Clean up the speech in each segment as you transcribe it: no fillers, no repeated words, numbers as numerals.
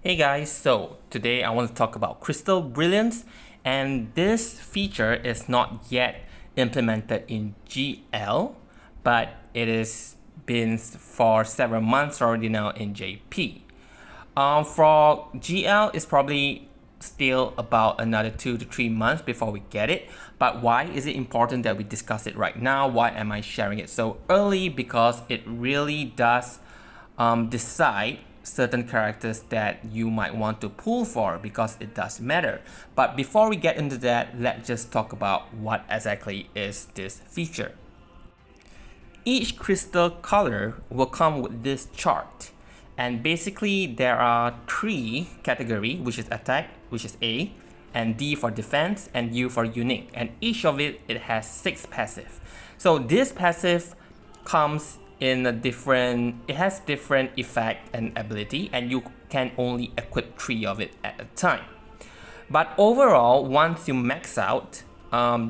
Hey guys, so today I want to talk about Crystal Brilliance, and this feature is not yet implemented in GL, but it has been for several months already now in JP. For GL, it's probably still about another 2 to 3 months before we get it. But why is it important that we discuss it right now? Why am I sharing it so early? Because it really does decide certain characters that you might want to pull for, because it does matter. But before we get into that, let's just talk about what exactly is this feature. Each crystal color will come with this chart, and basically there are 3 categories, which is attack, which is A, and D for defense, and U for unique, and each of it has 6 passive. So this passive comes in a it has different effect and ability, and you can only equip 3 of it at a time. But overall, once you max out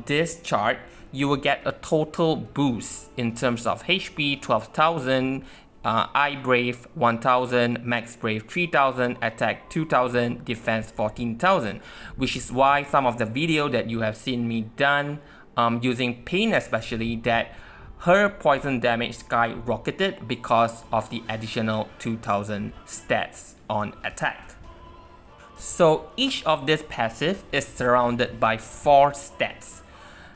this chart, you will get a total boost in terms of HP 12,000, Eye Brave 1,000, Max Brave 3,000, Attack 2,000, Defense 14,000, which is why some of the video that you have seen me done using Pain especially, that her poison damage skyrocketed because of the additional 2,000 stats on attack. So each of this passive is surrounded by 4 stats.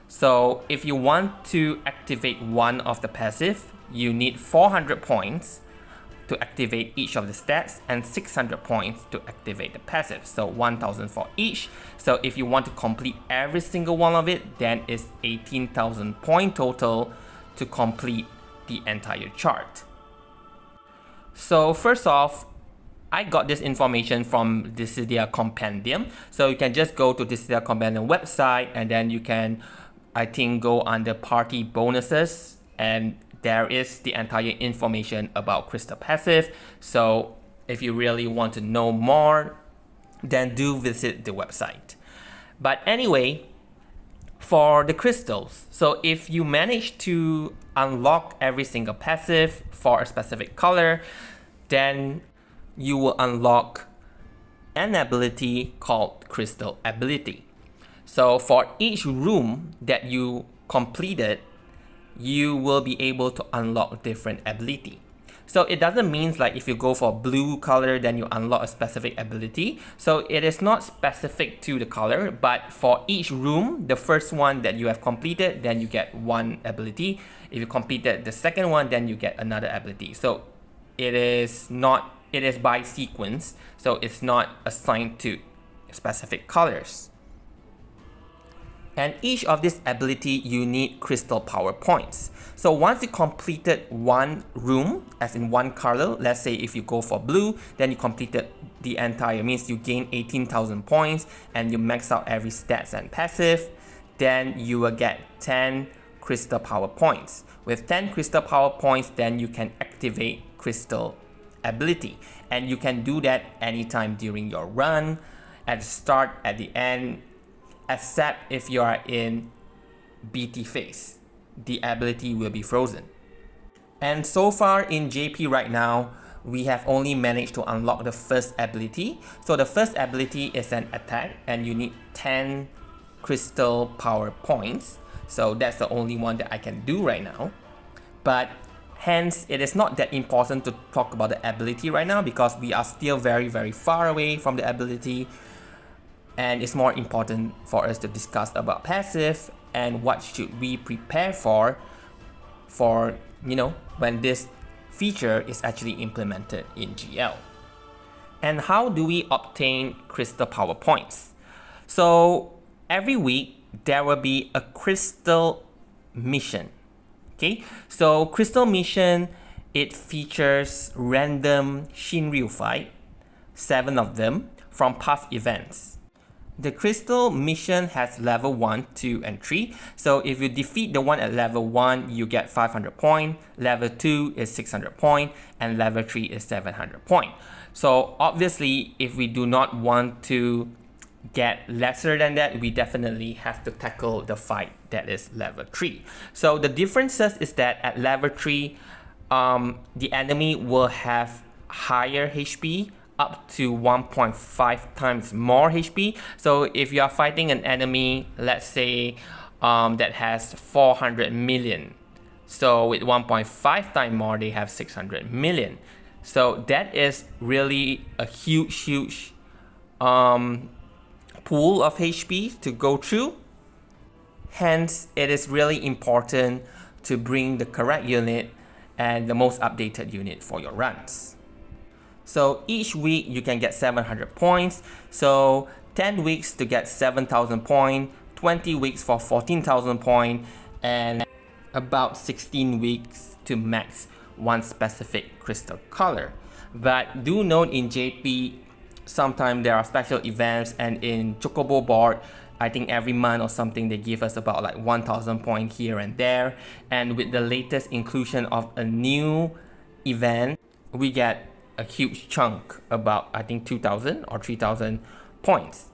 So if you want to activate one of the passive, you need 400 points to activate each of the stats and 600 points to activate the passive. So 1,000 for each. So if you want to complete every single one of it, then it's 18,000 point total to complete the entire chart. So first off, I got this information from Dissidia compendium. So you can just go to Dissidia compendium website, and then you can, I think, go under party bonuses, and there is the entire information about crystal passive. So if you really want to know more, then do visit the website. But anyway, for the crystals, so if you manage to unlock every single passive for a specific color, then you will unlock an ability called crystal ability. So for each room that you completed, you will be able to unlock different ability. So it doesn't mean like if you go for blue color, then you unlock a specific ability. So it is not specific to the color, but for each room, the first one that you have completed, then you get one ability. If you completed the second one, then you get another ability. So it is by sequence. So it's not assigned to specific colors. And each of this ability, you need crystal power points. So once you completed one room, as in one color, let's say if you go for blue, then you completed the entire, means you gain 18,000 points and you max out every stats and passive, then you will get 10 crystal power points. With 10 crystal power points, then you can activate crystal ability. And you can do that anytime during your run, at the start, at the end, except if you are in BT phase, the ability will be frozen. And so far in JP right now, we have only managed to unlock the first ability. So the first ability is an attack, and you need 10 crystal power points. So that's the only one that I can do right now. But hence, it is not that important to talk about the ability right now, because we are still very, very far away from the ability. And it's more important for us to discuss about passive and what should we prepare for when this feature is actually implemented in GL. And how do we obtain crystal power points? So every week there will be a crystal mission. Okay, so crystal mission, it features random Shinryu fight, 7 of them from past events. The crystal mission has level 1, 2, and 3. So if you defeat the one at level 1, you get 500 points, level 2 is 600 points, and level 3 is 700 points. So obviously, if we do not want to get lesser than that, we definitely have to tackle the fight that is level 3. So the differences is that at level 3, the enemy will have higher HP, up to 1.5 times more HP. So if you are fighting an enemy, let's say that has 400 million, so with 1.5 times more, they have 600 million. So that is really a huge pool of HP to go through. Hence, it is really important to bring the correct unit and the most updated unit for your runs. So each week you can get 700 points. So 10 weeks to get 7,000 points, 20 weeks for 14,000 points, and about 16 weeks to max one specific crystal color. But do note in JP, sometimes there are special events, and in Chocobo board, I think every month or something they give us about like 1,000 points here and there. And with the latest inclusion of a new event, we get a huge chunk, about I think 2,000 or 3,000 points.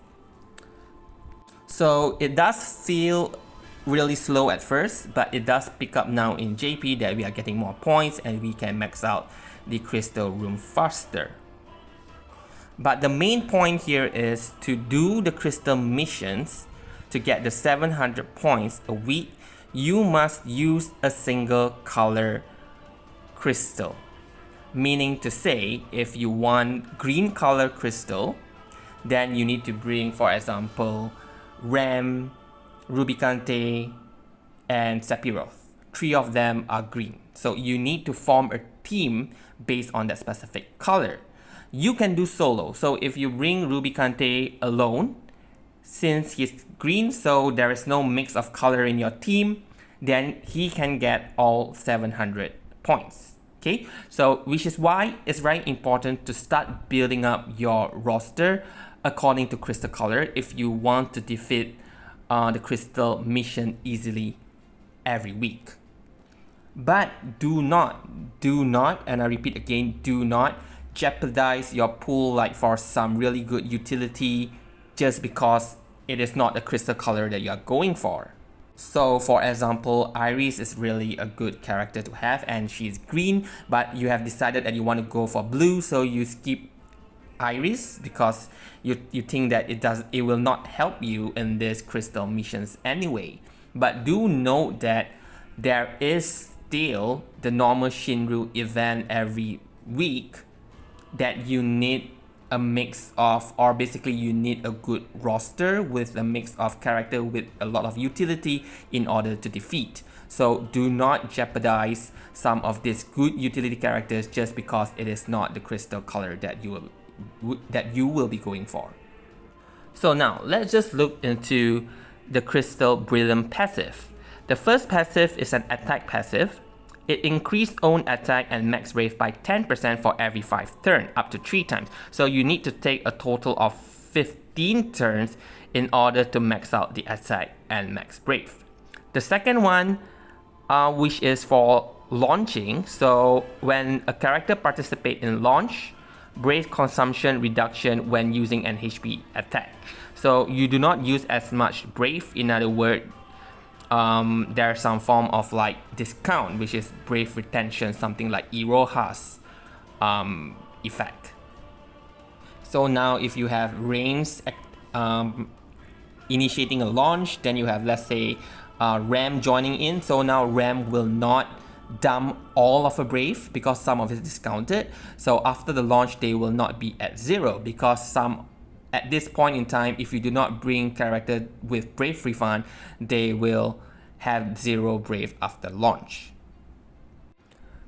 So it does feel really slow at first, but it does pick up now in JP that we are getting more points and we can max out the crystal room faster. But the main point here is to do the crystal missions to get the 700 points a week. You must use a single color crystal. Meaning to say, if you want green color crystal, then you need to bring, for example, Ram, Rubicante, and Sephiroth. 3 of them are green. So you need to form a team based on that specific color. You can do solo. So if you bring Rubicante alone, since he's green, so there is no mix of color in your team, then he can get all 700 points. Okay, so which is why it's very important to start building up your roster according to crystal color if you want to defeat the crystal mission easily every week. But do not, and I repeat again, do not jeopardize your pool like for some really good utility just because it is not the crystal color that you are going for. So for example, Iris is really a good character to have and she's green, but you have decided that you want to go for blue, so you skip Iris because you think that it will not help you in these crystal missions anyway. But do note that there is still the normal Shinryu event every week that you need a mix of, or basically you need a good roster with a mix of character with a lot of utility in order to defeat. So do not jeopardize some of these good utility characters just because it is not the crystal color that you will be going for. So now let's just look into the crystal brilliant passive. The first passive is an attack passive. It increased own attack and max brave by 10% for every 5 turns, up to 3 times. So you need to take a total of 15 turns in order to max out the attack and max brave. The second one, which is for launching. So when a character participates in launch, brave consumption reduction when using an HP attack. So you do not use as much brave. In other words, there's some form of like discount, which is brave retention, something like Iroha's effect. So now if you have Reigns initiating a launch, then you have, let's say, Ram joining in. So now Ram will not dump all of a brave because some of it is discounted. So after the launch, they will not be at 0 because some, at this point in time, if you do not bring character with brave refund, they will have 0 brave after launch.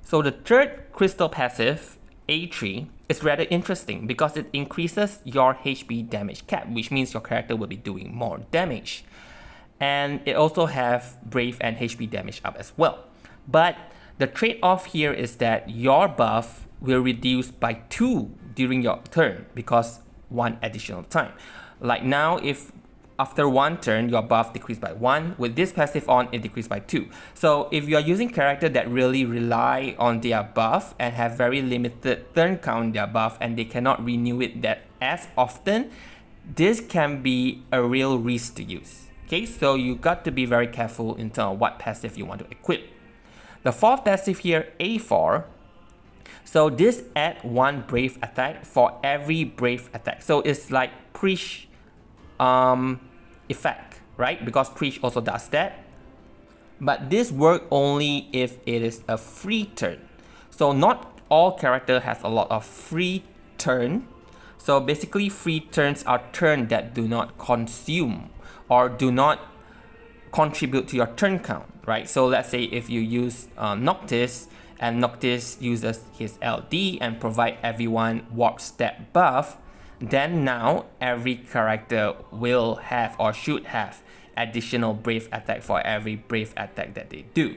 So the third crystal passive, A3, is rather interesting because it increases your HP damage cap, which means your character will be doing more damage. And it also have brave and HP damage up as well. But the trade-off here is that your buff will reduce by 2 during your turn because 1 additional time. Like now, if after 1 turn your buff decreased by 1, with this passive on, it decreased by 2. So if you are using character that really rely on their buff and have very limited turn count their buff and they cannot renew it that as often, this can be a real risk to use. Okay, so you got to be very careful in terms of what passive you want to equip. The fourth passive here, A4, So this add 1 brave attack for every brave attack. So it's like Preach effect, right? Because Preach also does that. But this works only if it is a free turn. So not all character has a lot of free turn. So basically free turns are turns that do not consume or do not contribute to your turn count, right? So let's say if you use Noctis and Noctis uses his LD and provide everyone warp step buff, then now every character will have or should have additional brave attack for every brave attack that they do.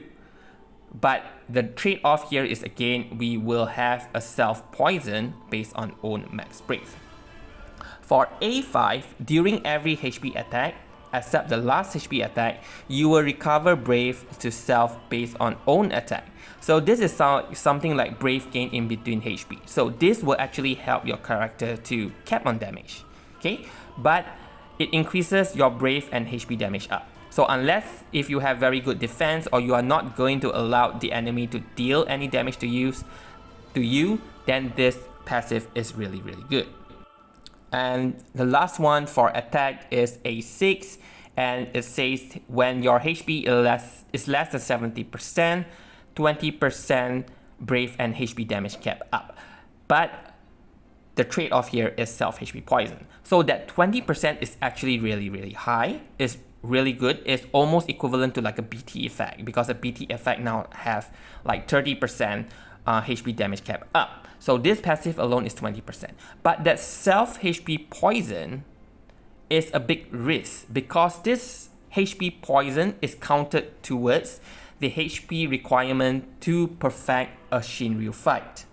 But the trade-off here is again, we will have a self-poison based on own max brave. For A5, during every HP attack, except the last HP attack, you will recover brave to self based on own attack. So this is something like brave gain in between HP. So this will actually help your character to cap on damage, okay? But it increases your brave and HP damage up. So unless if you have very good defense or you are not going to allow the enemy to deal any damage to you, then this passive is really good. And the last one for attack is A6, and it says when your HP is less than 70%, 20% brave and HP damage cap up. But the trade-off here is self HP poison. So that 20% is actually really high. It's really good. It's almost equivalent to like a BT effect, because a BT effect now have like 30% HP damage cap up. So this passive alone is 20%. But that self HP poison is a big risk, because this HP poison is counted towards the HP requirement to perfect a Shinryu fight.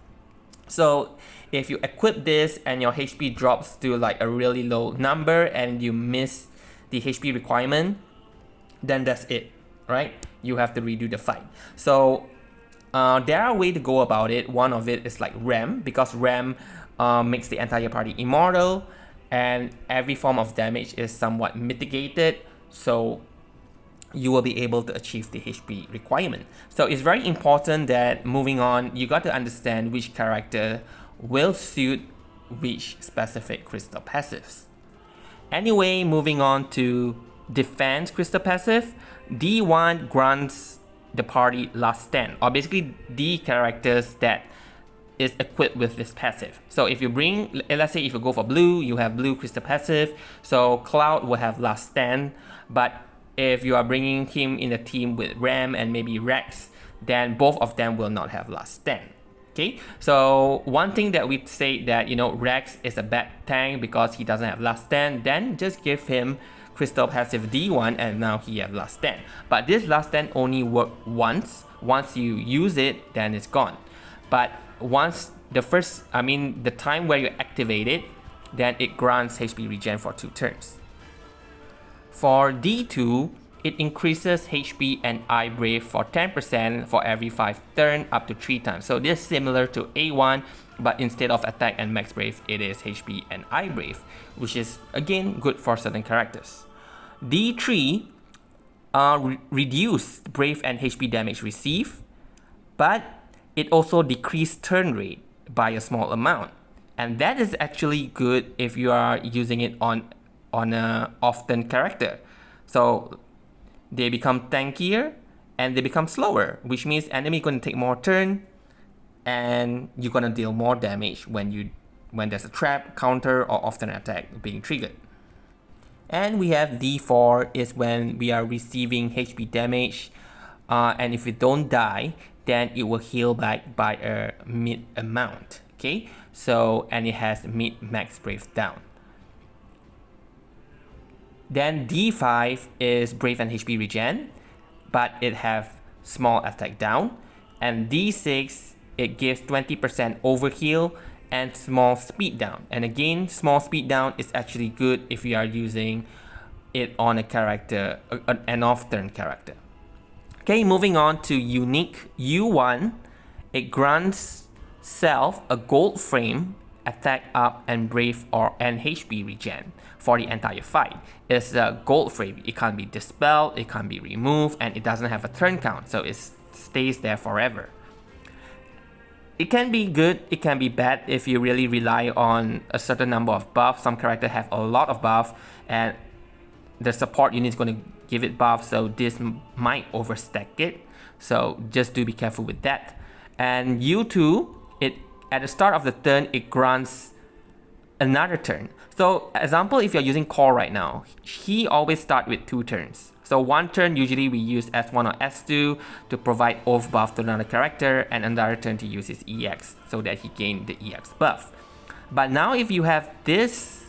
So if you equip this and your HP drops to like a really low number and you miss the HP requirement, then that's it, right? You have to redo the fight. So there are ways to go about it. One of it is like RAM, because RAM makes the entire party immortal and every form of damage is somewhat mitigated, so you will be able to achieve the HP requirement. So it's very important that moving on, you got to understand which character will suit which specific crystal passives. Anyway, moving on to defense crystal passive, D1 grants the party last stand, or basically the characters that is equipped with this passive. So if you bring, let's say if you go for blue, you have blue crystal passive, so Cloud will have last stand. But if you are bringing him in a team with Ram and maybe Rex, then both of them will not have last stand. Okay, so one thing that we say that, you know, Rex is a bad tank because he doesn't have last stand, then just give him crystal passive D1 and now he have last stand. But this last stand only work once. Once you use it, then it's gone. But once the time where you activate it, then it grants HP regen for 2 turns. For D2, it increases HP and I Brave for 10% for every 5 turns up to 3 times. So this is similar to A1, but instead of attack and max brave, it is HP and I Brave, which is again good for certain characters. D3 reduce brave and HP damage received, but it also decreased turn rate by a small amount. And that is actually good if you are using it on a often character. So they become tankier and they become slower, which means enemy gonna take more turn and you're gonna deal more damage when there's a trap, counter, or often attack being triggered. And we have D4 is when we are receiving HP damage, and if we don't die, then it will heal back by a mid amount. Okay, so and it has mid max brave down. Then D5 is brave and HP regen, but it have small attack down. And D6, it gives 20% overheal and small speed down. And again, small speed down is actually good if you are using it on a character, an off-turn character. Okay, moving on to unique U1, it grants self a gold frame, attack up, and brave and HP regen for the entire fight. It's a gold frame. It can't be dispelled, it can't be removed, and it doesn't have a turn count, so it stays there forever. it can be good, it can be bad if you really rely on a certain number of buffs. Some characters have a lot of buff and the support unit is going to give it buff, so this might overstack it. So just do be careful with that. And U2, it at the start of the turn, it grants another turn. So example, if you're using Core right now, he always start with 2 turns. So 1 turn usually we use S1 or S2 to provide off buff to another character, and another turn to use his EX so that he gain the EX buff. But now if you have this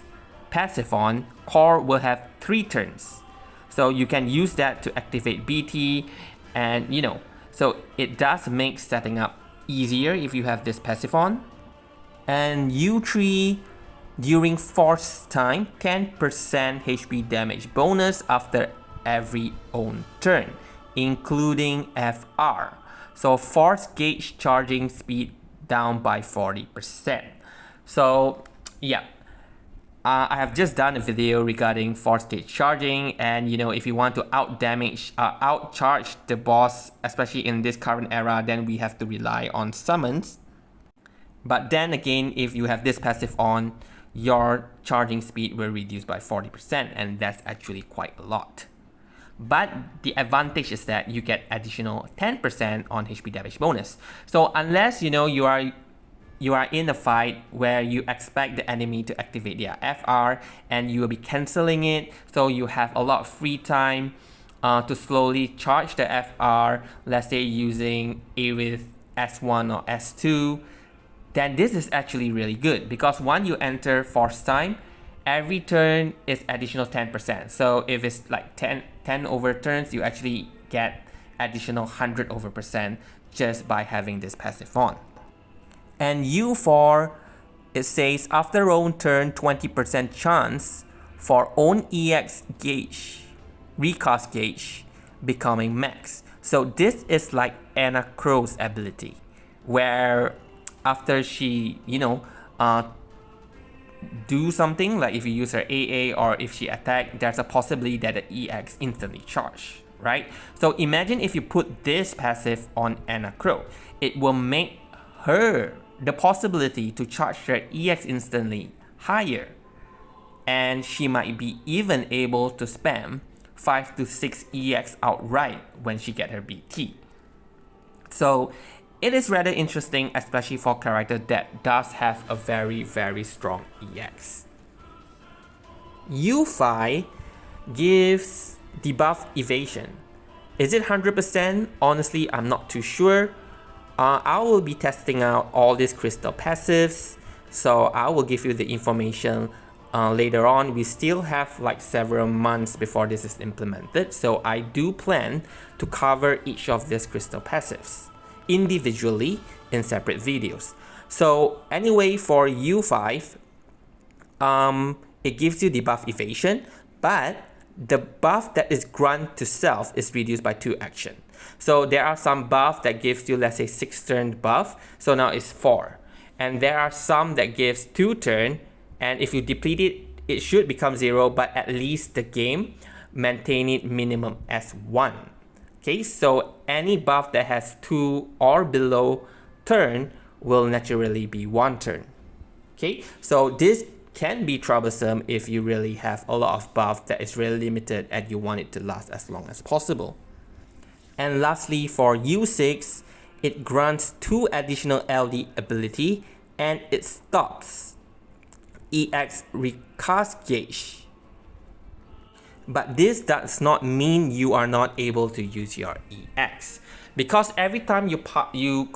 passive on, Core will have 3 turns. So you can use that to activate BT, and you know, so it does make setting up easier if you have this passive on. And U3, during force time, 10% HP damage bonus after every own turn, including FR. So force gauge charging speed down by 40%. So yeah, I have just done a video regarding force gauge charging, and you know, if you want to outcharge the boss, especially in this current era, then we have to rely on summons. But then again, if you have this passive on, your charging speed will reduce by 40%, and that's actually quite a lot. But the advantage is that you get additional 10% on HP damage bonus. So unless you know you are in a fight where you expect the enemy to activate their FR and you will be cancelling it, so you have a lot of free time to slowly charge the FR, let's say using Aerith S1 or S2, then this is actually really good, because once you enter force time, every turn is additional 10%. So if it's like 10 over turns, you actually get additional 100 over percent just by having this passive on. And U4, it says after own turn, 20% chance for own EX gauge, recast gauge becoming max. So this is like Anna Crow's ability, where after she, you know, do something, like if you use her AA or if she attack, there's a possibility that the EX instantly charge, right? So imagine if you put this passive on Anna Crow, it will make her the possibility to charge her EX instantly higher, and she might be even able to spam 5 to 6 EX outright when she get her BT. So it is rather interesting, especially for a character that does have a very, very strong EX. U5 gives debuff evasion. Is it 100%? Honestly, I'm not too sure. I will be testing out all these crystal passives, so I will give you the information later on. We still have like several months before this is implemented, so I do plan to cover each of these crystal passives individually in separate videos. So anyway, for U5, it gives you debuff evasion, but the buff that is granted to self is reduced by 2 action. So there are some buff that gives you, let's say, 6 turn buff, so now it's 4. And there are some that gives 2 turn, and if you deplete it, it should become 0, but at least the game maintain it minimum as 1. Okay, so any buff that has 2 or below turn will naturally be 1 turn. Okay, so this can be troublesome if you really have a lot of buff that is really limited and you want it to last as long as possible. And lastly, for U6, it grants 2 additional LD ability and it stops EX recast gauge. But this does not mean you are not able to use your EX, because every time you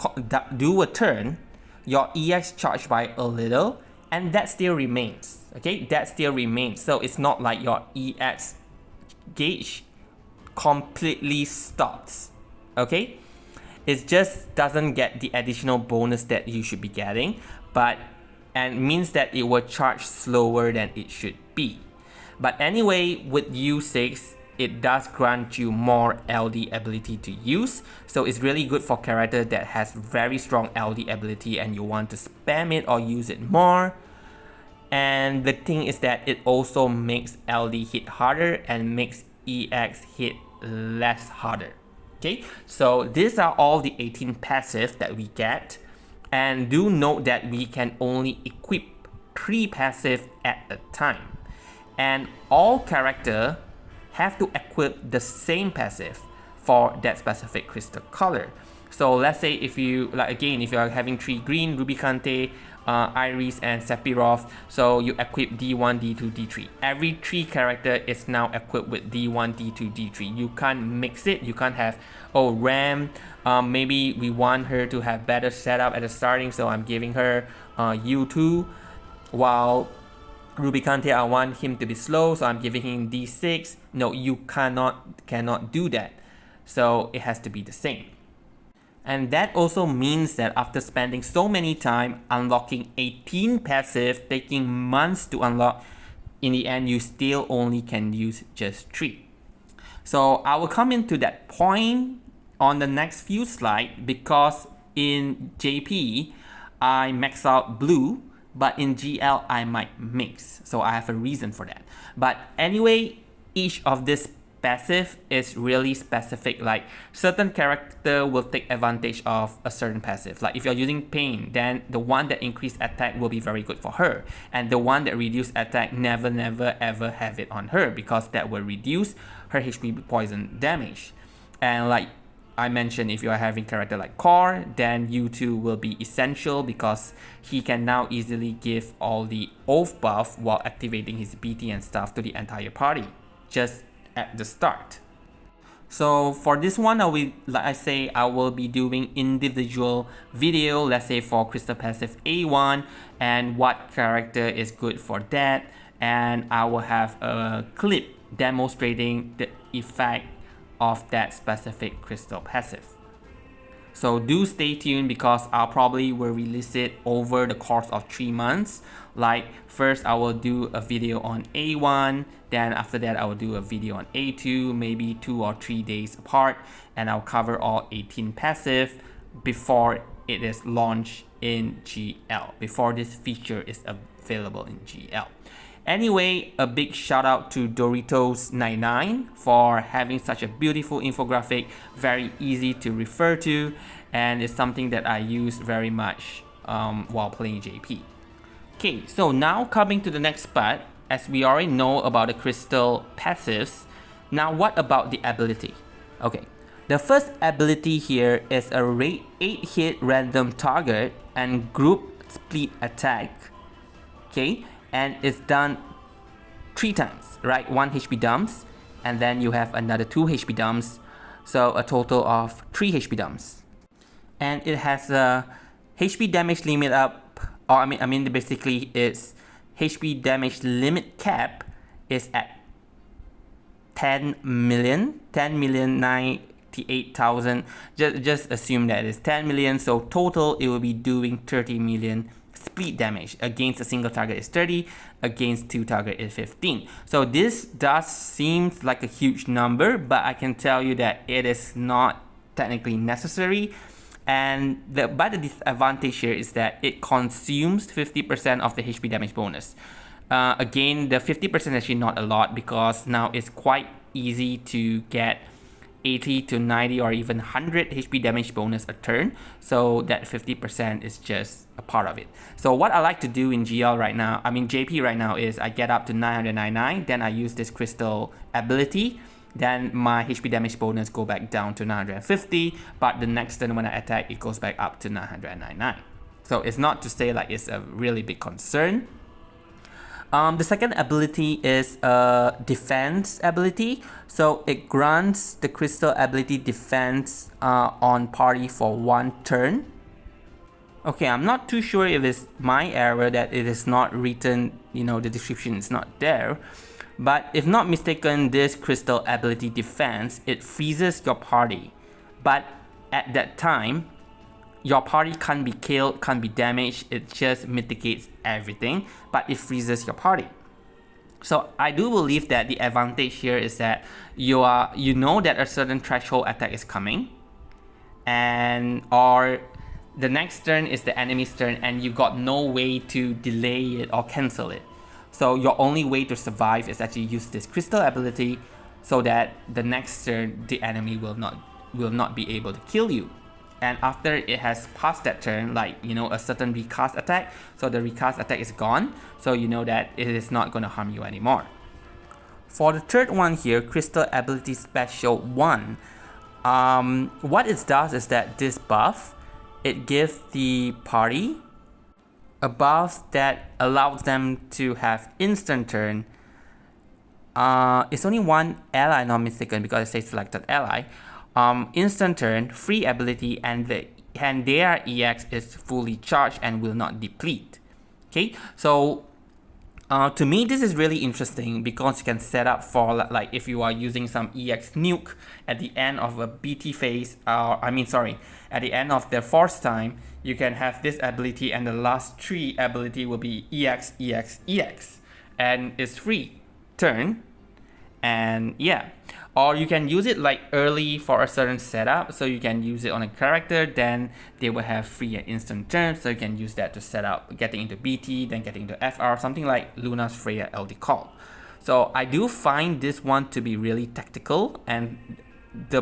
do a turn, your EX charged by a little, and that still remains. Okay, that still remains. So it's not like your EX gauge completely stops. Okay, it just doesn't get the additional bonus that you should be getting, and means that it will charge slower than it should be. But anyway, with U6, it does grant you more LD ability to use. So it's really good for character that has very strong LD ability and you want to spam it or use it more. And the thing is that it also makes LD hit harder and makes EX hit less harder. Okay, so these are all the 18 passives that we get And do note that we can only equip 3 passive at a time. And all character have to equip the same passive for that specific crystal color. So let's say if you, like again, if you are having 3 green, Rubicante, Iris and Sephiroth, so you equip D1, D2, D3. Every 3 character is now equipped with D1, D2, D3. You can't mix it. You can't have, oh, Ram, maybe we want her to have better setup at the starting, so I'm giving her U2, while Rubicante, I want him to be slow, so I'm giving him D6. No, you cannot do that. So it has to be the same. And that also means that after spending so many time unlocking 18 passive, taking months to unlock, in the end you still only can use just 3. So I will come into that point on the next few slides, because in JP I max out blue, but in GL I might mix. So I have a reason for that. But anyway, each of this passive is really specific. Like certain character will take advantage of a certain passive. Like if you're using pain, then the one that increase attack will be very good for her, and the one that reduce attack never ever have it on her, because that will reduce her HP poison damage. And like I mentioned, if you are having character like Core, then U2 will be essential, because he can now easily give all the oath buff while activating his BT and stuff to the entire party just at the start. So for this one, like I say, I will be doing individual video, let's say for crystal passive A1 and what character is good for that, and I will have a clip demonstrating the effect of that specific crystal passive. So do stay tuned, because I'll probably will release it over the course of 3 months. Like first I will do a video on A1, then after that I will do a video on A2, maybe 2 or 3 days apart, and I'll cover all 18 passive before it is launched in GL, before this feature is available in GL. Anyway, a big shout out to Doritos99 for having such a beautiful infographic, very easy to refer to, and it's something that I use very much while playing JP. Okay, so now coming to the next part, as we already know about the crystal passives, now what about the ability? Okay, the first ability here is a 8-hit random target and group split attack. Okay, and it's done 3 times, right? 1 HP dumps, and then you have another 2 HP dumps, so a total of 3 HP dumps. And it has a HP damage limit up, or I mean basically its HP damage limit cap is at 10,098,000. Just assume that it's 10 million, so total it will be doing 30 million split damage. Against a single target is 30, against 2 target is 15. So this does seem like a huge number, but I can tell you that it is not technically necessary. And the disadvantage here is that it consumes 50% of the HP damage bonus. Again, the 50% is actually not a lot, because now it's quite easy to get 80 to 90 or even 100 HP damage bonus a turn, so that 50% is just a part of it. So what I like to do in GL right now, I mean JP right now, is I get up to 999, then I use this crystal ability, then my HP damage bonus go back down to 950, but the next turn when I attack, it goes back up to 999. So it's not to say like it's a really big concern. The second ability is a defense ability. So it grants the crystal ability defense on party for 1 turn. Okay, I'm not too sure if it's my error that it is not written, the description is not there. But if not mistaken, this crystal ability defense, it freezes your party. But at that time, your party can't be killed, can't be damaged, it just mitigates everything, but it freezes your party. So I do believe that the advantage here is that you know that a certain threshold attack is coming, or the next turn is the enemy's turn and you got no way to delay it or cancel it. So your only way to survive is actually use this crystal ability, so that the next turn the enemy will not be able to kill you. and after it has passed that turn, like, you know, a certain recast attack, so the recast attack is gone, so you know that it is not going to harm you anymore. For the third one here, Crystal Ability Special 1, what it does is that this buff, it gives the party a buff that allows them to have instant turn. It's only one ally, not mistaken, because it says selected ally. Instant turn, free ability, and their EX is fully charged and will not deplete. Okay, so to me this is really interesting because you can set up for, like, if you are using some EX nuke at the end of a BT phase, at the end of the force time, you can have this ability and the last 3 ability will be EX, EX, EX, and it's free turn. And yeah, or you can use it like early for a certain setup, so you can use it on a character, then they will have free and instant turn, so you can use that to set up getting into BT, then getting into FR, something like Luna's Freya LD Call. So I do find this one to be really tactical, and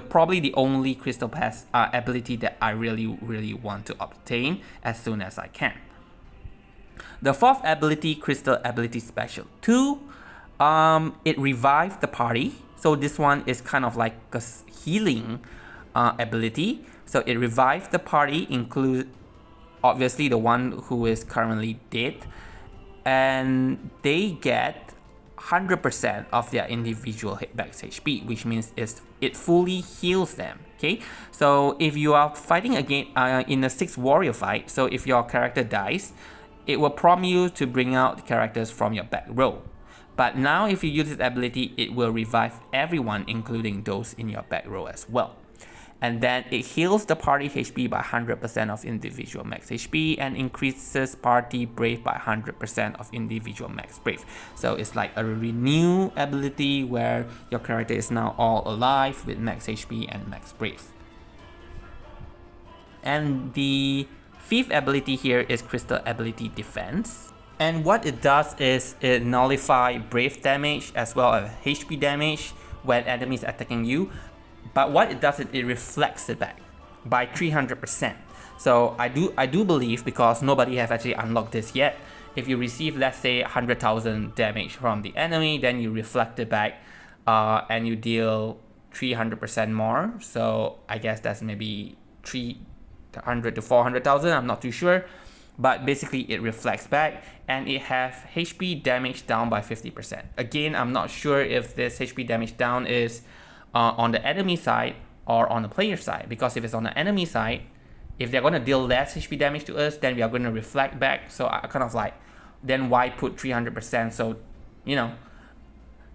probably the only Crystal Pass ability that I really want to obtain as soon as I can. The fourth ability, Crystal Ability Special 2, it revives the party. So this one is kind of like a healing ability. So it revives the party, include obviously the one who is currently dead, and they get 100% of their individual hitbacks HP, which means it fully heals them. Okay, so if you are fighting again in a 6 warrior fight, so if your character dies, it will prompt you to bring out the characters from your back row. But now if you use this ability, it will revive everyone, including those in your back row as well. And then it heals the party HP by 100% of individual max HP and increases party brave by 100% of individual max brave. So it's like a renew ability where your character is now all alive with max HP and max brave. And the fifth ability here is Crystal Ability Defense. And what it does is it nullifies brave damage as well as HP damage when enemies attacking you. But what it does is it reflects it back by 300%. So I do believe, because nobody has actually unlocked this yet, if you receive, let's say, 100,000 damage from the enemy, then you reflect it back and you deal 300% more. So I guess that's maybe 300 to 400,000, I'm not too sure. But basically it reflects back, and it has HP damage down by 50%. Again, I'm not sure if this HP damage down is on the enemy side or on the player side, because if it's on the enemy side, if they're going to deal less HP damage to us, then we are going to reflect back. So I kind of like, then why put 300%? So, you know,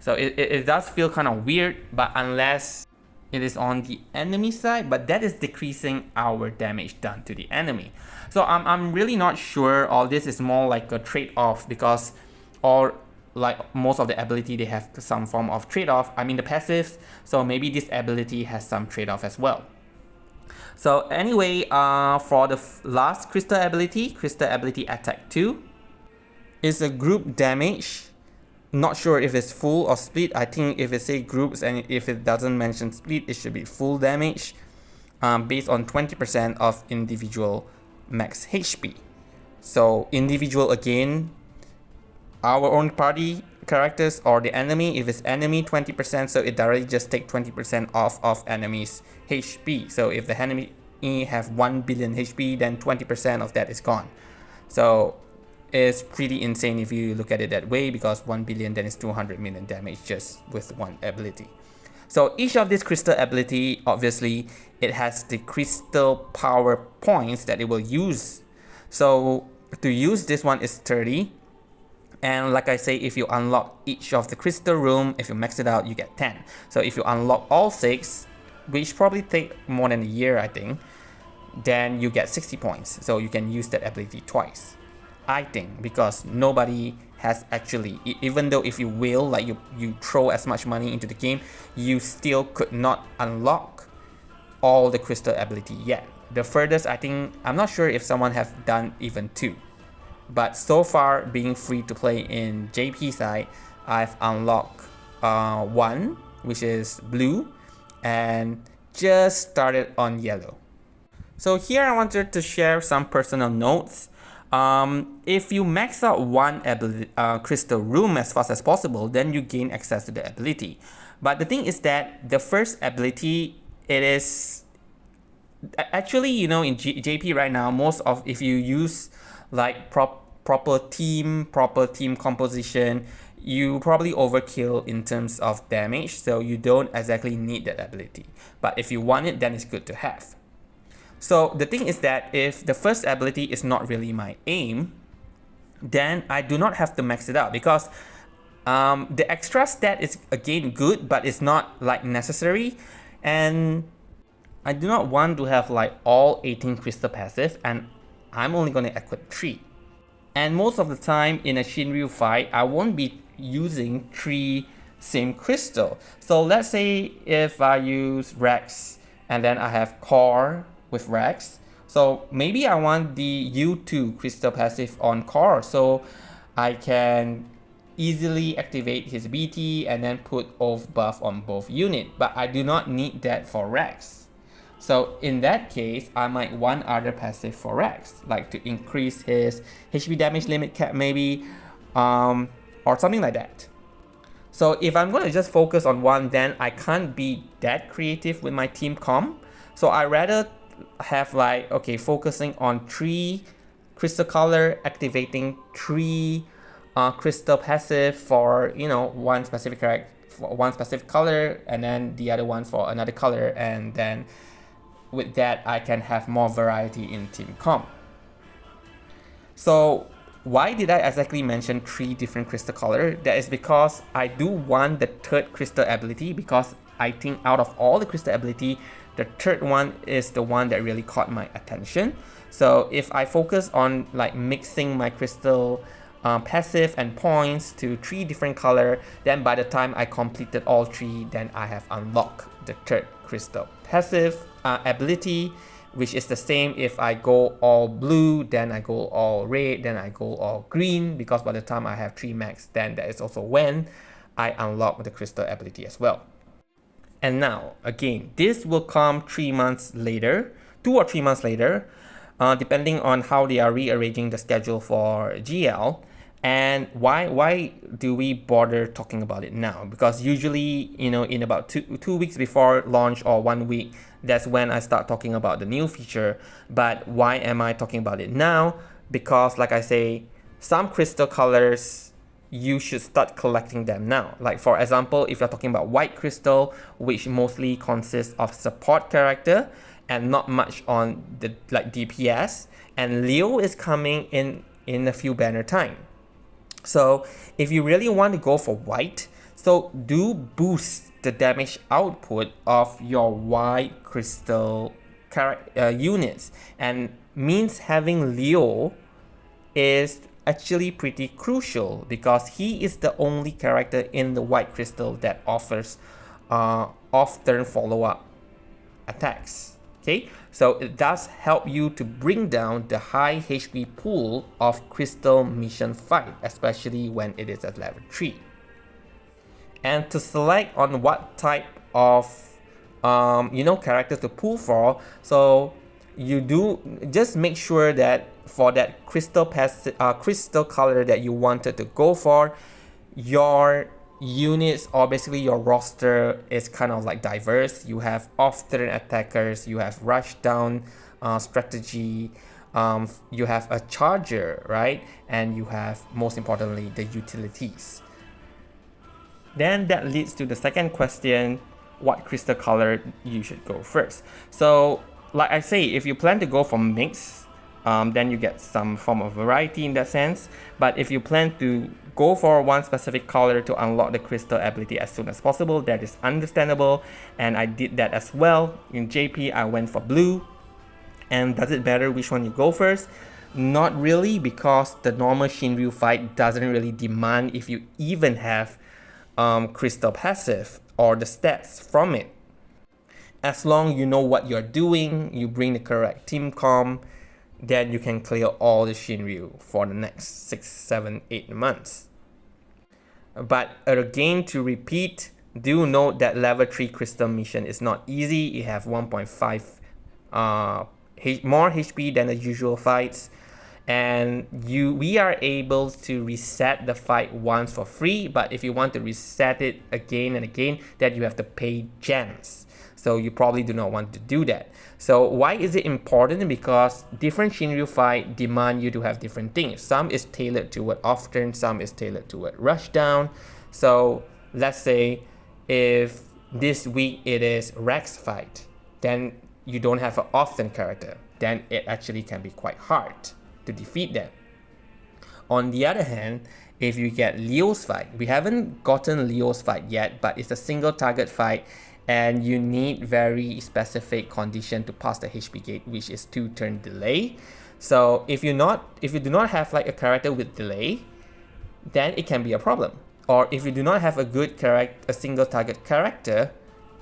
so it does feel kind of weird, but unless it is on the enemy side, but that is decreasing our damage done to the enemy. So I'm really not sure. All this is more like a trade-off, because or like most of the ability, they have some form of trade-off. I mean the passives, so maybe this ability has some trade-off as well. So anyway, for the last Crystal Ability Attack 2, is a group damage. Not sure if it's full or split. I think if it say groups and if it doesn't mention split, it should be full damage, based on 20% of individual max HP. So individual, again, our own party characters or the enemy. If it's enemy, 20%, so it directly just take 20% off of enemy's HP. So if the enemy have 1 billion HP, then 20% of that is gone. So it's pretty insane if you look at it that way, because 1 billion then is 200 million damage just with one ability. So each of these crystal ability, obviously, it has the crystal power points that it will use. So to use this one is 30. And like I say, if you unlock each of the crystal room, if you max it out, you get 10. So if you unlock all 6, which probably take more than a year, I think, then you get 60 points. So you can use that ability twice, I think, because nobody has actually, even though if you will, like you throw as much money into the game, you still could not unlock all the crystal ability yet. The furthest, I think, I'm not sure if someone have done even 2. But so far, being free to play in JP side, I've unlocked 1, which is blue, and just started on yellow. So here I wanted to share some personal notes. If you max out one crystal room as fast as possible, then you gain access to the ability. But the thing is that the first ability, it is actually, you know, in JP right now, most of, if you use like proper team composition, you probably overkill in terms of damage, so you don't exactly need that ability. But if you want it, then it's good to have. So the thing is that if the first ability is not really my aim, then I do not have to max it out, because the extra stat is again good, but it's not like necessary, and I do not want to have like all 18 crystal passive, and I'm only going to equip 3. And most of the time in a Shinryu fight, I won't be using 3 same crystal. So let's say if I use Rex and then I have Core with Rex, so maybe I want the U2 crystal passive on Core, so I can easily activate his BT and then put off buff on both unit, but I do not need that for Rex. So in that case, I might want other passive for Rex, like to increase his HP damage limit cap maybe, or something like that. So if I'm going to just focus on one, then I can't be that creative with my team comp. So I rather have like, okay, focusing on 3 crystal color, activating 3 crystal passive for, you know, one specific character, for one specific color, and then the other one for another color, and then with that I can have more variety in team comp. So why did I exactly mention 3 different crystal color? That is because I do want the third crystal ability, because I think out of all the crystal ability, the third one is the one that really caught my attention. So if I focus on like mixing my crystal passive and points to 3 different color, then by the time I completed all 3, then I have unlocked the third crystal passive ability, which is the same if I go all blue, then I go all red, then I go all green, because by the time I have 3 max, then that is also when I unlock the crystal ability as well. And now, again, this will come 3 months later, 2 or 3 months later, depending on how they are rearranging the schedule for GL. And why do we bother talking about it now? Because usually, you know, in about two weeks before launch or 1 week, that's when I start talking about the new feature. But why am I talking about it now? Because like I say, some crystal colors, you should start collecting them now. Like for example, if you're talking about white crystal, which mostly consists of support character and not much on the like DPS, and Leo is coming in a few banner time. So if you really want to go for white, so do boost the damage output of your white crystal units, and means having Leo is actually pretty crucial, because he is the only character in the white crystal that offers off-turn follow-up attacks. Okay, so it does help you to bring down the high HP pool of crystal mission fight, especially when it is at level 3. And to select on what type of character to pull for, so you do just make sure that for that crystal color that you wanted to go for, your units or basically your roster is kind of like diverse. You have off-turn attackers, you have rush down strategy, you have a charger, right? And you have, most importantly, the utilities. Then that leads to the second question, what crystal color you should go first. So like I say, if you plan to go for mix, then you get some form of variety in that sense. But if you plan to go for one specific color to unlock the crystal ability as soon as possible, that is understandable, and I did that as well. In JP, I went for blue. And does it matter which one you go first? Not really, because the normal Shinryu fight doesn't really demand if you even have crystal passive or the stats from it. As long you know what you're doing, you bring the correct team comp, then you can clear all the Shinryu for the next 6, 7, 8 months. But again, to repeat, do note that level 3 crystal mission is not easy. You have 1.5 more HP than the usual fights, and we are able to reset the fight once for free, but if you want to reset it again and again, then you have to pay gems. So you probably do not want to do that. So why is it important? Because different Shinryu fight demand you to have different things. Some is tailored toward off turn, some is tailored toward rush down. So let's say if this week it is Rex fight, then you don't have an off turn character, then it actually can be quite hard to defeat them. On the other hand, if you get Leo's fight, we haven't gotten Leo's fight yet, but it's a single target fight and you need very specific condition to pass the HP gate, which is 2-turn delay. So if you do not have like a character with delay, then it can be a problem. Or if you do not have a single target character,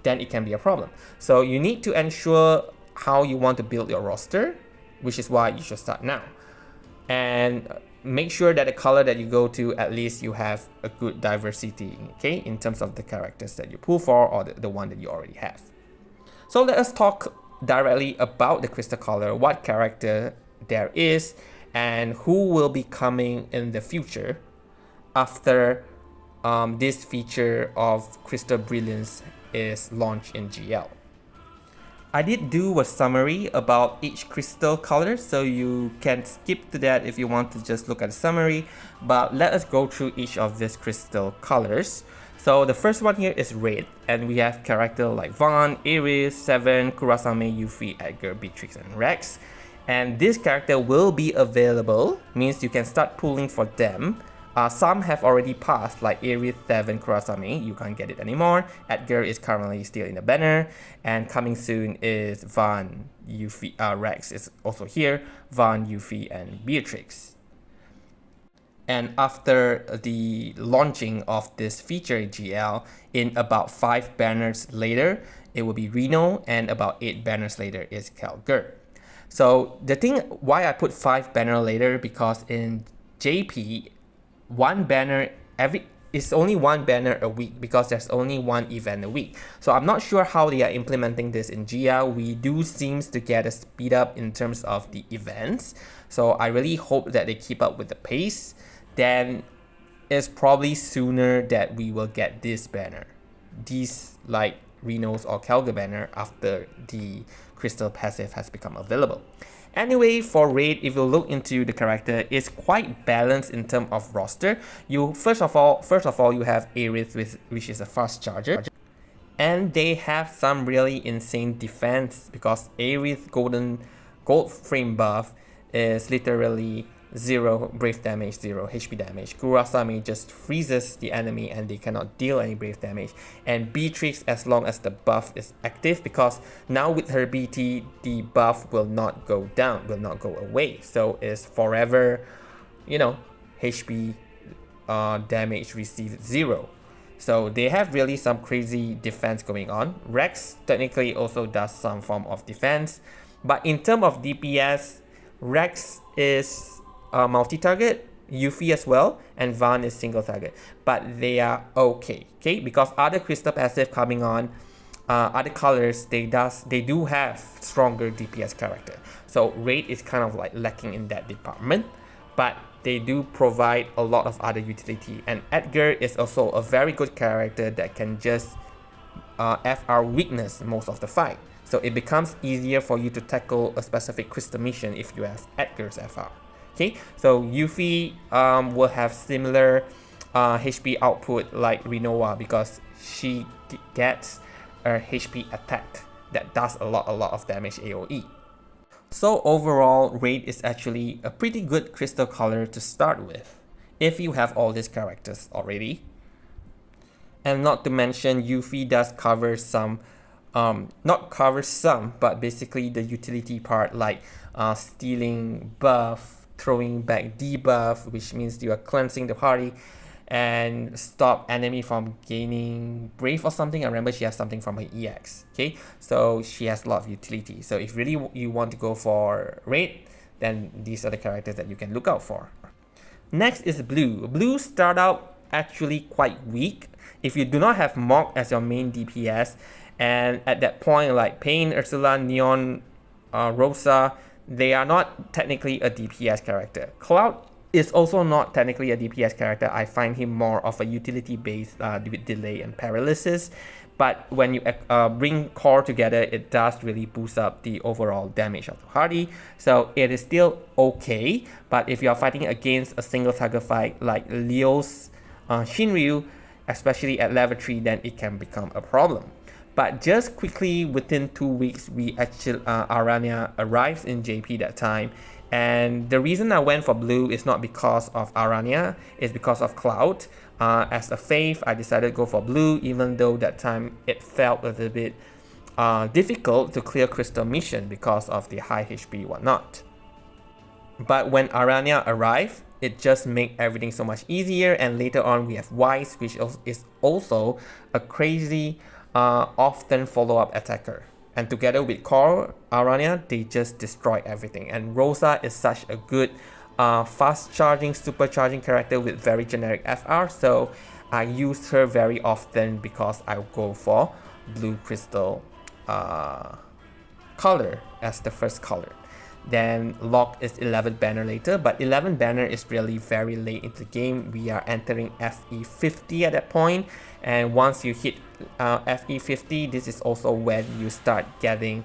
then it can be a problem. So you need to ensure how you want to build your roster, which is why you should start now. And make sure that the color that you go to, at least you have a good diversity, okay, in terms of the characters that you pull for or the one that you already have. So let us talk directly about the crystal color, what character there is, and who will be coming in the future after this feature of Crystal Brilliance is launched in GL. I did do a summary about each crystal color, so you can skip to that if you want to just look at the summary, but let us go through each of these crystal colors. So the first one here is red, and we have characters like Vaughn, Ares, Seven, Kurasame, Yuffie, Edgar, Beatrix, and Rex. And this character will be available, means you can start pulling for them. Some have already passed, like Ares, Seven, Kurasame, you can't get it anymore. Edgar is currently still in the banner, and coming soon is Vaughn, Yuffie, Rex is also here, Vaughn, Yuffie, and Beatrix. And after the launching of this feature in GL, in about 5 banners later, it will be Reno, and about 8 banners later is Kelger. So the thing why I put 5 banners later, because in JP, it's only one banner a week because there's only one event a week. So I'm not sure how they are implementing this in GL. We do seems to get a speed up in terms of the events. So I really hope that they keep up with the pace. Then it's probably sooner that we will get this banner. These like Reno's or Kelga banner after the crystal passive has become available. Anyway, for Raid, if you look into the character, it's quite balanced in terms of roster. First of all, you have Ares, which is a fast charger, and they have some really insane defense because Ares gold frame buff is literally 0 brave damage, 0 HP damage. Kurasame just freezes the enemy and they cannot deal any brave damage. And Beatrix, as long as the buff is active, because now with her BT, the buff will not go down, will not go away. So it's forever, HP damage received 0. So they have really some crazy defense going on. Rex technically also does some form of defense. But in terms of DPS, Rex is multi-target, Yuffie as well, and Vaughn is single target, but they are okay, because other crystal passive coming on, other colors, they do have stronger DPS character. So Raid is kind of like lacking in that department, but they do provide a lot of other utility. And Edgar is also a very good character that can just FR weakness most of the fight. So it becomes easier for you to tackle a specific crystal mission if you have Edgar's FR. Okay, so Yuffie will have similar HP output like Rinoa because she gets a HP attack that does a lot of damage AoE. So overall, Raid is actually a pretty good crystal color to start with if you have all these characters already. And not to mention, Yuffie does cover some, but basically the utility part like stealing buff, throwing back debuff, which means you are cleansing the party, and stop enemy from gaining brave or something. I remember she has something from her EX. Okay, so she has a lot of utility. So if really you want to go for Raid, then these are the characters that you can look out for. Next is Blue. Blue start out actually quite weak if you do not have Mog as your main DPS, and at that point like Pain, Ursula, Neon, Rosa, they are not technically a DPS character. Cloud is also not technically a DPS character. I find him more of a utility based with delay and paralysis. But when you bring core together, it does really boost up the overall damage of the party. So it is still okay. But if you are fighting against a single target fight like Leo's Shinryu, especially at level 3, then it can become a problem. But just quickly, within 2 weeks, we actually Aranya arrives in JP that time. And the reason I went for blue is not because of Aranya, it's because of Cloud. As a faith, I decided to go for blue, even though that time it felt a little bit difficult to clear Crystal mission because of the high HP and whatnot. But when Aranya arrived, it just made everything so much easier. And later on, we have Wise, which is also a crazy, often follow-up attacker. And together with Core, Aranya, they just destroy everything. And Rosa is such a good fast charging, supercharging character with very generic FR. So I use her very often because I go for blue crystal color as the first color. Then Lock is 11 banner later, but 11 banner is really very late into the game. We are entering FE 50 at that point, and once you hit FE 50, this is also when you start getting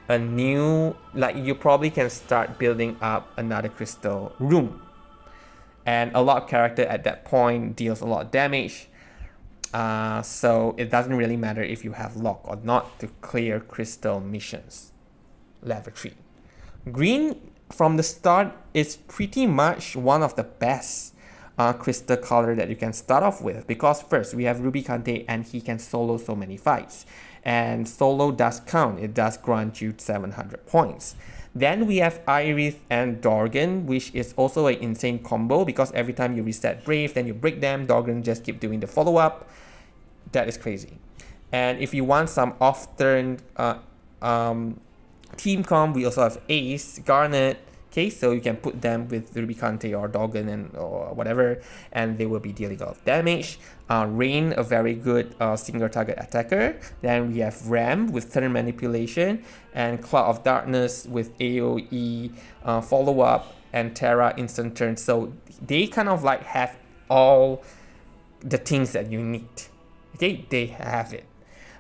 a new, like you probably can start building up another crystal room. And a lot of character at that point deals a lot of damage. So it doesn't really matter if you have Lock or not to clear crystal missions. Level 3. Green from the start is pretty much one of the best crystal color that you can start off with, because first we have Ruby Kante and he can solo so many fights, and solo does count, it does grant you 700 points. Then we have Iris and Dorgan, which is also an insane combo because every time you reset Brave, then you break them, Dorgan just keep doing the follow-up. That is crazy. And if you want some off-turn team comp, we also have Ace, Garnet, okay, so you can put them with Ruby Kante or Dogen and or whatever, and they will be dealing a lot of damage. Rain, a very good single target attacker. Then we have Ram with turn manipulation, and Cloud of Darkness with AoE follow-up, and Terra instant turn. So they kind of like have all the things that you need. Okay, they have it.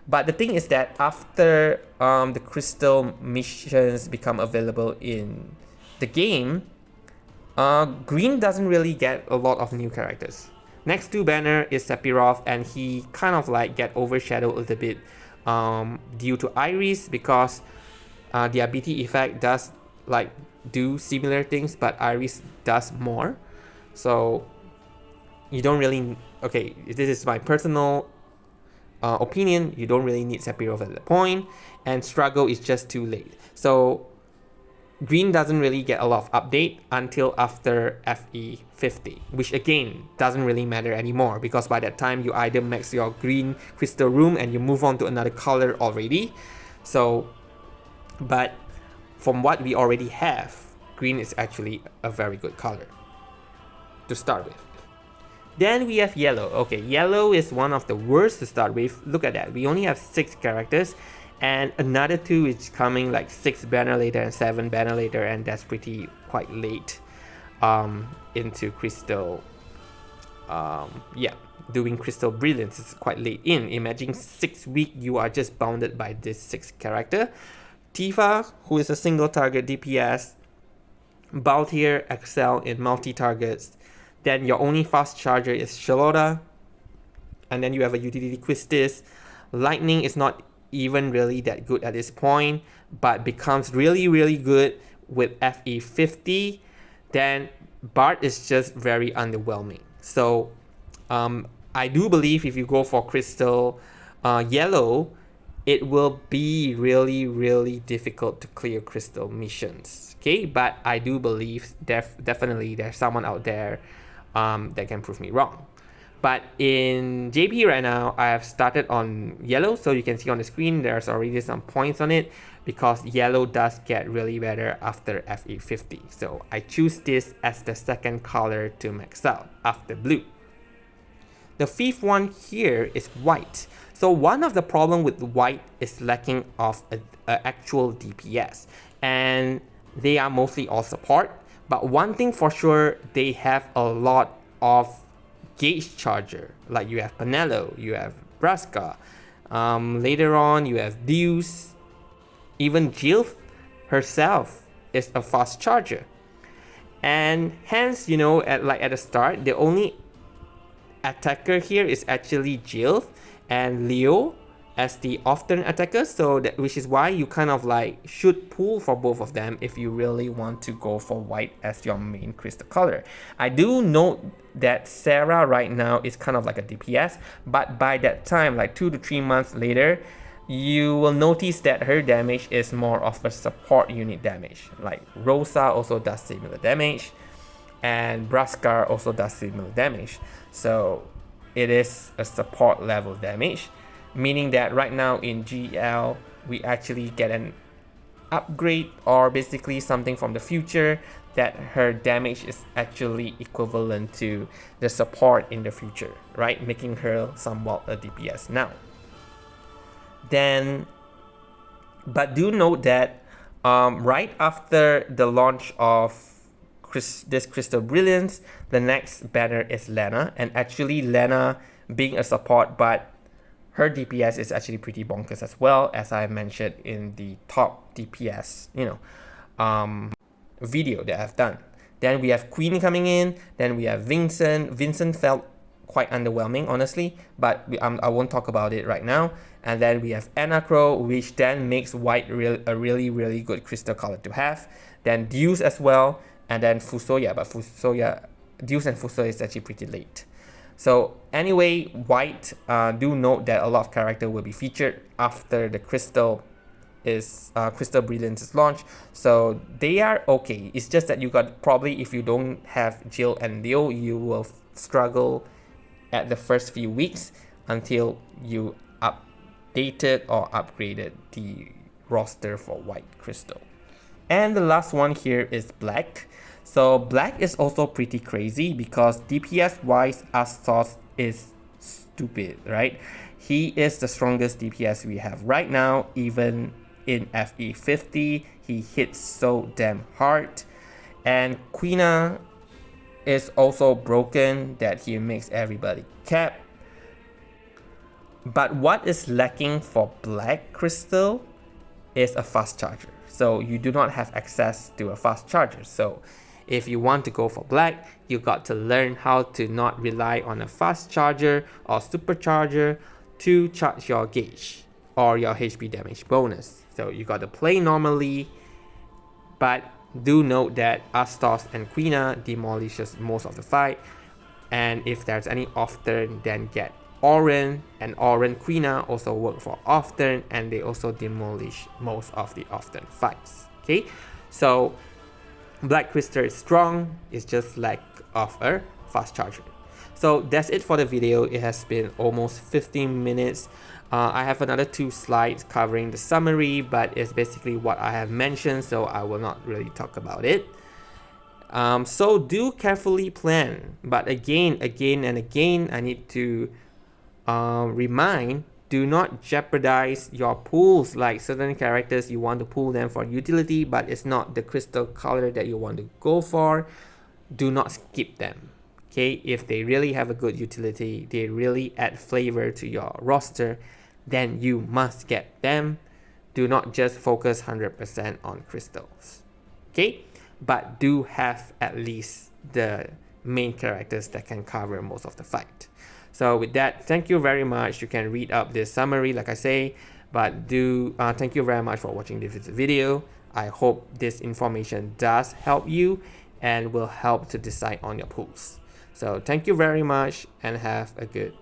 But the thing is that after the crystal missions become available in the game, Green doesn't really get a lot of new characters. Next to banner is Sephiroth, and he kind of like get overshadowed a little bit due to Iris, because the ability effect does like do similar things, but Iris does more. So you don't really, okay, this is my personal opinion, you don't really need Sephiroth at that point, and Struggle is just too late. So Green doesn't really get a lot of update until after FE 50, which again doesn't really matter anymore, because by that time you either max your green crystal room and you move on to another color already. So, but from what we already have, green is actually a very good color to start with. Then we have yellow. Okay, yellow is one of the worst to start with. Look at that. We only have 6 characters, and another 2 is coming like 6 banner later and 7 banner later, and that's pretty quite late into crystal. Doing crystal brilliance is quite late in. Imagine 6 weeks you are just bounded by this 6 character. Tifa, who is a single target DPS. Baltier excel in multi targets. Then your only fast charger is Charlotta, and then you have a utility Quistis. Lightning is not even really that good at this point, but becomes really, really good with FE 50. Then Bart is just very underwhelming. So I do believe if you go for Crystal Yellow, it will be really, really difficult to clear Crystal missions. Okay, but I do believe definitely there's someone out there that can prove me wrong. But in JP right now, I have started on yellow, so you can see on the screen there's already some points on it, because yellow does get really better after FE 50. So I choose this as the second color to max out after blue. The 5th one here is white. So one of the problem with white is lacking of a actual DPS, and they are mostly all support. But one thing for sure, they have a lot of gauge charger. Like you have Panello, you have Braska. Later on, you have Deuce. Even Jill herself is a fast charger. And hence, you know, at the start, the only attacker here is actually Jill and Leo as the off-turn attacker, so that, which is why you kind of like should pull for both of them if you really want to go for white as your main crystal color. I do note that Sarah right now is kind of like a DPS, but by that time, like 2 to 3 months later, you will notice that her damage is more of a support unit damage. Like Rosa also does similar damage, and Braskar also does similar damage. So it is a support level damage, meaning that right now in GL, we actually get an upgrade or basically something from the future that her damage is actually equivalent to the support in the future, right? Making her somewhat a DPS now. Then, but do note that right after the launch of this Crystal Brilliance, the next banner is Lena, and actually Lena being a support, but her DPS is actually pretty bonkers as well, as I mentioned in the top DPS, video that I've done. Then we have Queen coming in, then we have Vincent. Vincent felt quite underwhelming, honestly, but I won't talk about it right now. And then we have Anacro, which then makes white a really good crystal color to have. Then Deuce as well, and then Fusoya, but Deuce and Fusoya is actually pretty late. So anyway, white, do note that a lot of character will be featured after the Crystal Brilliance is launched. So they are okay. It's just that you got probably, if you don't have Jill and Leo, you will struggle at the first few weeks until you updated or upgraded the roster for white crystal. And the last one here is black. So black is also pretty crazy because DPS wise, Astos is stupid, right? He is the strongest DPS we have right now. Even in FE 50, he hits so damn hard. And Quina is also broken that he makes everybody cap. But what is lacking for black crystal is a fast charger. So you do not have access to a fast charger. So if you want to go for black, you got to learn how to not rely on a fast charger or supercharger to charge your gauge or your HP damage bonus. So you got to play normally, but do note that Astos and Quina demolishes most of the fight. And if there's any off turn, then get Oren, and Oren Quina also work for off turn, and they also demolish most of the off turn fights. Okay, so black crystal is strong, it's just lack of a fast charger. So that's it for the video. It has been almost 15 minutes. I have another 2 slides covering the summary, but it's basically what I have mentioned, so I will not really talk about it. So do carefully plan, but again and again, I need to remind, do not jeopardize your pulls. Like certain characters, you want to pull them for utility, but it's not the crystal color that you want to go for. Do not skip them. Okay, if they really have a good utility, they really add flavor to your roster, then you must get them. Do not just focus 100% on crystals. Okay, but do have at least the main characters that can cover most of the fight. So with that, thank you very much. You can read up this summary, like I say, but thank you very much for watching this video. I hope this information does help you and will help to decide on your pools. So thank you very much and have a good